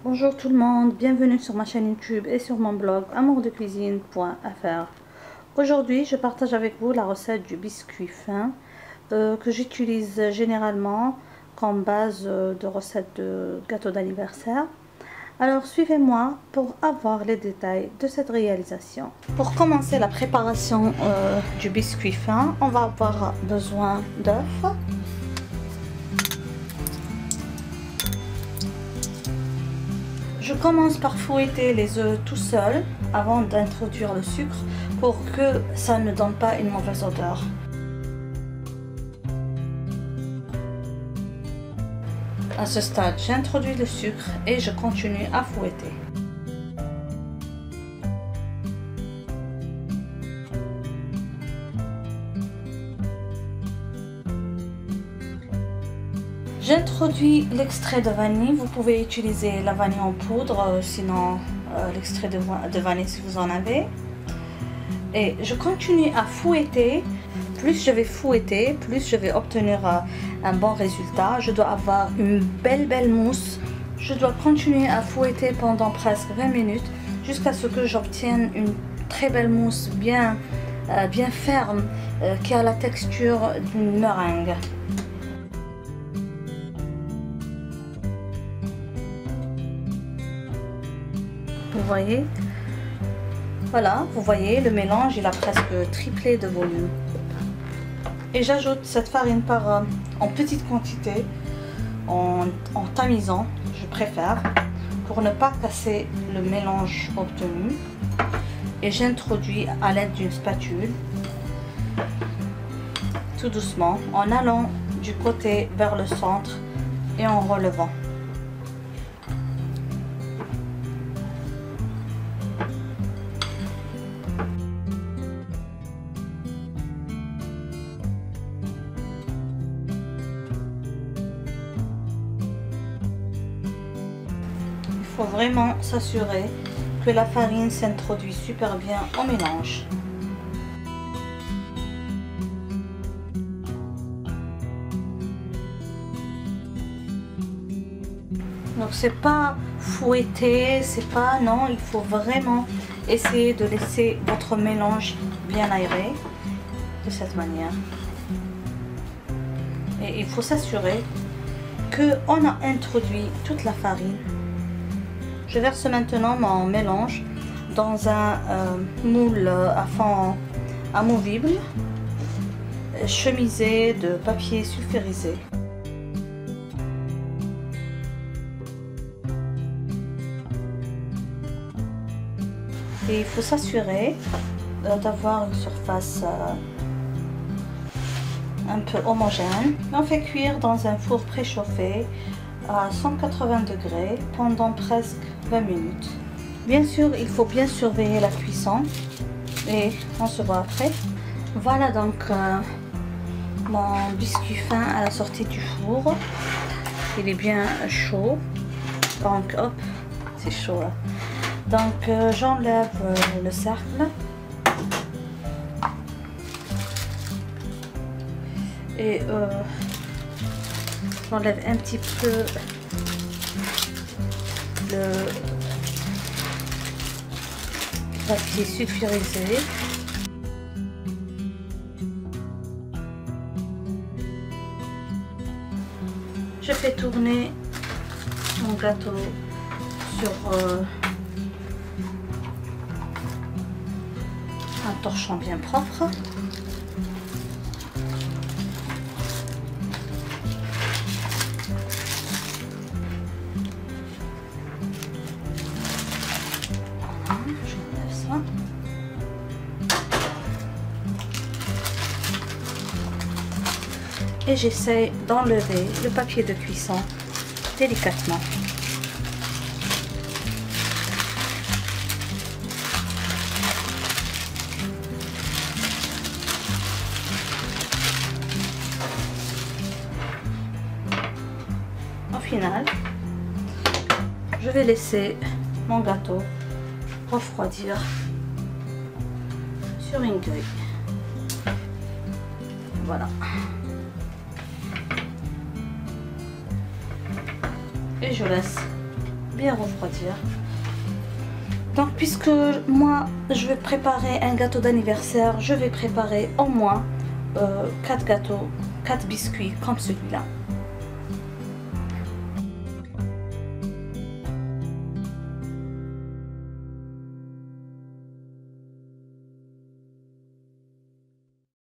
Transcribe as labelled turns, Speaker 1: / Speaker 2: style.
Speaker 1: Bonjour tout le monde, bienvenue sur ma chaîne YouTube et sur mon blog amourdecuisine.fr. Aujourd'hui, je partage avec vous la recette du biscuit fin que j'utilise généralement comme base de recette de gâteau d'anniversaire. Alors suivez-moi pour avoir les détails de cette réalisation. Pour commencer la préparation du biscuit fin, on va avoir besoin d'œufs. Je commence par fouetter les œufs tout seul avant d'introduire le sucre pour que ça ne donne pas une mauvaise odeur. À ce stade, j'introduis le sucre et je continue à fouetter. J'introduis l'extrait de vanille. Vous pouvez utiliser la vanille en poudre, sinon l'extrait de vanille si vous en avez. Et je continue à fouetter. Plus je vais fouetter, plus je vais obtenir un bon résultat. Je dois avoir une belle mousse. Je dois continuer à fouetter pendant presque 20 minutes jusqu'à ce que j'obtienne une très belle mousse bien ferme qui a la texture d'une meringue. Vous voyez, voilà, vous voyez le mélange, il a presque triplé de volume. Et j'ajoute cette farine en petite quantité, en tamisant, je préfère, pour ne pas casser le mélange obtenu. Et j'introduis à l'aide d'une spatule, tout doucement, en allant du côté vers le centre et en relevant. Il faut vraiment s'assurer que la farine s'introduit super bien au mélange. Donc c'est pas fouetter, c'est pas, non, il faut vraiment essayer de laisser votre mélange bien aéré de cette manière. Et il faut s'assurer qu'on a introduit toute la farine. Je verse maintenant mon mélange dans un moule à fond amovible, chemisé de papier sulfurisé. Et il faut s'assurer d'avoir une surface un peu homogène. On fait cuire dans un four préchauffé à 180 degrés pendant presque 20 minutes. Bien sûr, il faut bien surveiller la cuisson et on se voit après. Voilà donc mon biscuit fin à la sortie du four. Il est bien chaud, donc hop, c'est chaud là. Donc j'enlève le cercle et j'enlève un petit peu le papier sulfurisé. Je fais tourner mon gâteau sur un torchon bien propre. Et j'essaie d'enlever le papier de cuisson délicatement. Au final, je vais laisser mon gâteau refroidir sur une grille. Voilà. Et je laisse bien refroidir. Donc puisque moi je vais préparer un gâteau d'anniversaire, je vais préparer au moins 4 gâteaux, 4 biscuits comme celui-là.